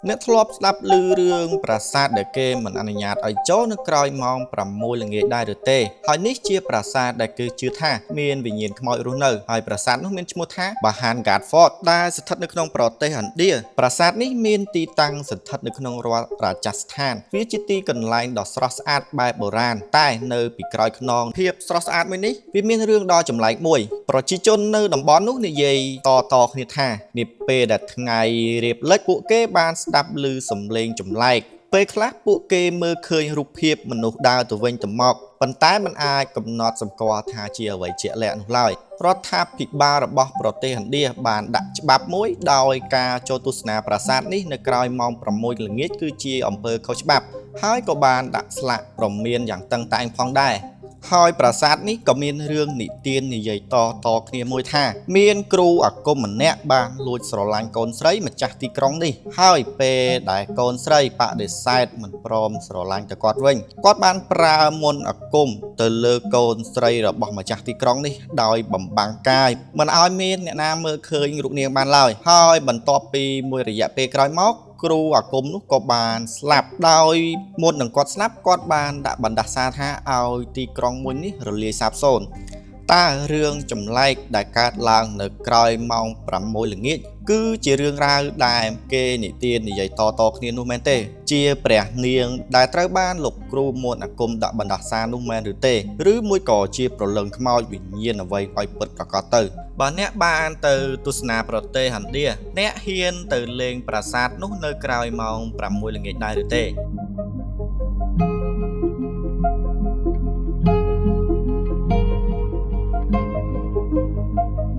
អ្នកធ្លាប់ស្ដាប់ឮរឿងប្រាសាទដែលគេមិនអនុញ្ញាតឲ្យចូលនៅក្រោយម៉ោង6ល្ងាចដែរឬទេហើយនេះជាប្រាសាទដែលគេជឿថាមានវិញ្ញាណខ្មោចរស់នៅហើយប្រាសាទនោះមានឈ្មោះថា Bhahangat Fort ដែលស្ថិតនៅក្នុងប្រទេសឥណ្ឌាប្រាសាទនេះមានទីតាំងស្ថិតនៅក្នុងរដ្ឋរាជស្ថានវាជាទីកន្លែងដ៏ស្រស់ស្អាតបែបបុរាណតែនៅពីក្រោយខ្នងភាពស្រស់ស្អាតមួយនេះវាមានរឿងដ៏ចម្លែកមួយប្រជាជននៅតំបន់នោះនិយាយតគ្នាថានាពេលដែលថ្ងៃរៀបលិចពួកគេបានស្ដាប់ឮសំឡេងចម្លែកពេលខ្លះពួកគេមើលឃើញរូបភាពមនុស្សដើរទៅវិញទៅមកប៉ុន្តែมันអាចកំណត់សម្គាល់ថាជាអ្វីជាក់លាក់នោះឡើយរដ្ឋាភិបាលរបស់ប្រទេសឥណ្ឌាបានដាក់ច្បាប់មួយដោយការចូលទស្សនាប្រាសាទនេះនៅក្រោយម៉ោង6ល្ងាចគឺជាអំពើខុសច្បាប់ហើយក៏បានដាក់ស្លាកព្រមានយ៉ាងតឹងតែងផងដែរហើយប្រាសាទនេះក៏មានរឿងនិទាននិយាយតគ្នាមួយថាមានគ្រូអាគមម្នាក់បានលួចស្រឡាញ់កូនស្រីម្ចាស់ទីក្រុងនេះហើយពេលដែលកូនស្រីបដិសេធមិនព្រមស្រឡាញ់ទៅគាត់វិញគាត់បានប្រើមន្តអាគមទៅលើកូនស្រីរបស់ម្ចាស់ទីក្រុងនេះដោយបំបាំងកាយមិនឲ្យមានអ្នកណាមើលឃើញរូបនាងបានឡើយហើយបន្ទាប់ពីមួយរយៈពេលក្រោយមកគ្រូអាគមនោះក៏បានស្លាប់ដោយមុននឹងគាត់ស្លាប់គាត់បានដាក់បណ្ដាសាថាឲ្យទីក្រុងមួយនេះរលាយសាបសូន្យតើរឿងចម្លែកដែលកើតឡើងនៅក្រោយម៉ោង6ល្ងាចគឺជារឿងរ៉ាវដែលគេនិទាននិយាយតគ្នានោះមែនទេជាព្រះនាងដែលត្រូវបានលោកគ្រូមន្តអាគមដាក់បណ្ដាសានោះមែនឬទេឬមួយក៏ជាប្រលឹងខ្មោចវិញ្ញាណអ្វីឲ្យពិតប្រាកដទៅបើអ្នកបានទៅទស្សនាប្រទេសឥណ្ឌាអ្នកហ៊ានទៅលេងប្រាសាទនោះនៅក្រោយម៉ោង6ល្ងាចដែរឬទេ